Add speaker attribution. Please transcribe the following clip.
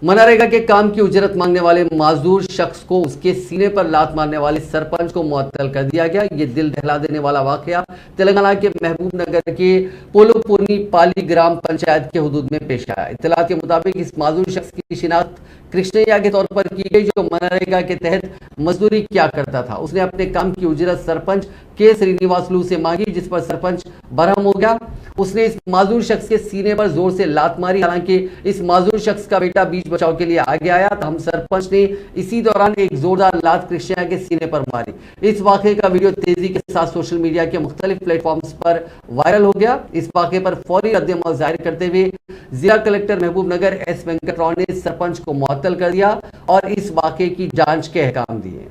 Speaker 1: मनरेगा के काम की उजरत मांगने वाले माजूर शख्स को उसके सीने पर लात मारने वाले सरपंच को मुअत्तल कर दिया गया। ये दिल दहला देने वाला वाकया तेलंगाना के महबूब नगर के पोलोपोनी पाली ग्राम पंचायत के हुदूद में पेश आया। इत्तलात के मुताबिक इस माजूर शख्स की शिनाख्त कृष्णैया के तौर पर की गई, जो मनरेगा के तहत मजदूरी किया करता था। उसने अपने काम की उजरत सरपंच के श्रीनिवासलू से मांगी, जिस पर सरपंच बरहम हो गया। उसने इस माजूर शख्स के सीने पर जोर से लात मारी। हालांकि इस माजूर शख्स का बेटा बीच बचाव के लिए आगे आया, तो हम सरपंच ने इसी दौरान एक जोरदार लात कृष्णैया के सीने पर मारी। इस वाकये का वीडियो तेजी के साथ सोशल मीडिया के मुख्तलिफ प्लेटफॉर्म्स पर वायरल हो गया। इस वाकये पर फौरी रद्द-ए-अमल जाहिर करते हुए जिला कलेक्टर महबूब नगर एस वेंकटराव ने सरपंच को मुअत्तल कर दिया और इस वाकये की जांच के अहकाम दिए।